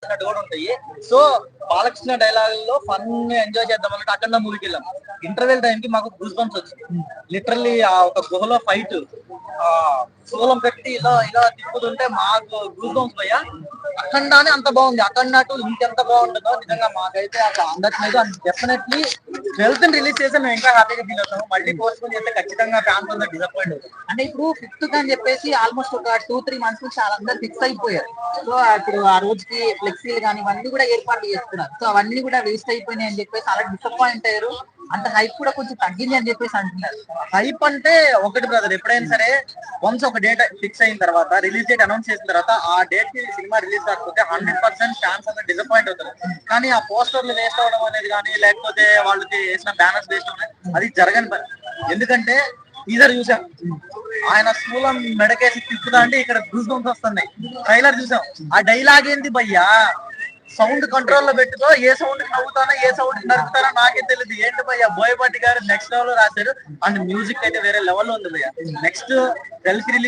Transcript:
అన్నట్టు కూడా ఉంటాయి. సో బాలకృష్ణ డైలాగ్ లో ఫన్ ఎంజాయ్ చేద్దాం అన్నట్టు అఖండ మూవీకి వెళ్ళాం. ఇంటర్వెల్ టైం కి మాకు గూస్ బంప్స్ వచ్చింది. లిటరల్లీ ఆ ఒక గుహలో ఫైట్ ఆ శూలం పెట్టి ఇలా ఇలా తిప్పుతుంటే మాకు గూస్ బంప్స్ పోయా. అఖండానే అంత బాగుంది. అఖండ టూ ఇంకెంత బాగుంటుందో నిజంగా మాకైతే అసలు అందట్లేదు. అండ్ డెఫినెట్లీ 12th రిలీజ్ చేస్తే మేము ఇంకా హ్యాపీగా ఫీల్ అవుతాము. మళ్ళీ పోస్ట్ పోన్ చేస్తే ఖచ్చితంగా ఫ్యాన్స్ అందరూ డిసప్పాయింట్ అవుతారు. అంటే ఇప్పుడు 5th అని చెప్పేసి ఆల్మోస్ట్ ఒక 2-3 మంత్స్ నుంచి వాళ్ళందరూ ఫిక్స్ అయిపోయారు. సో ఇప్పుడు ఆ రోజుకి ఫ్లెక్సీలు కానీ ఇవన్నీ కూడా ఏర్పాట్లు చేసుకున్నారు. సో అవన్నీ కూడా వేస్ట్ అయిపోయినాయి అని చెప్పేసి అలా డిసప్పాయింట్ అయ్యారు. అంత హైప్ కూడా కొంచెం తగ్గింది అని చెప్పేసి అంటున్నారు. హైప్ అంటే ఒకటి బ్రదర్, ఎప్పుడైనా సరే వన్స్ ఒక డేట్ ఫిక్స్ అయిన తర్వాత, రిలీజ్ డేట్ అనౌన్స్ చేసిన తర్వాత ఆ డేట్ కి సినిమా రిలీజ్ కాకపోతే 100% ఫ్యాన్స్ అందరూ డిసప్పాయింట్ అవుతారు. కానీ ఆ పోస్టర్లు వేస్ట్ అవడం అనేది కానీ, లేకపోతే వాళ్ళకి వేసిన బ్యానర్స్ వేస్ట్ అవడం అది జరగని పని. ఎందుకంటే టీజర్ చూసాం, ఆయన స్థూలం మెడకేసి తిప్పుతా అంటే ఇక్కడ గూస్ బంప్స్ వస్తున్నాయి. ట్రైలర్ చూసాం, ఆ డైలాగ్ ఏంది భయ్యా, సౌండ్ కంట్రోల్ లో పెట్టుకో, ఏ సౌండ్ కి నవ్వుతానో ఏ సౌండ్ కి నరుకుతానో నాకే తెలియదు. ఏంటి భయ్యా, బోయపాటి గారు నెక్స్ట్ లెవెల్ లో రాశారు. అండ్ మ్యూజిక్ అయితే వేరే లెవెల్ లో ఉంది భయ్యా. Next 12th release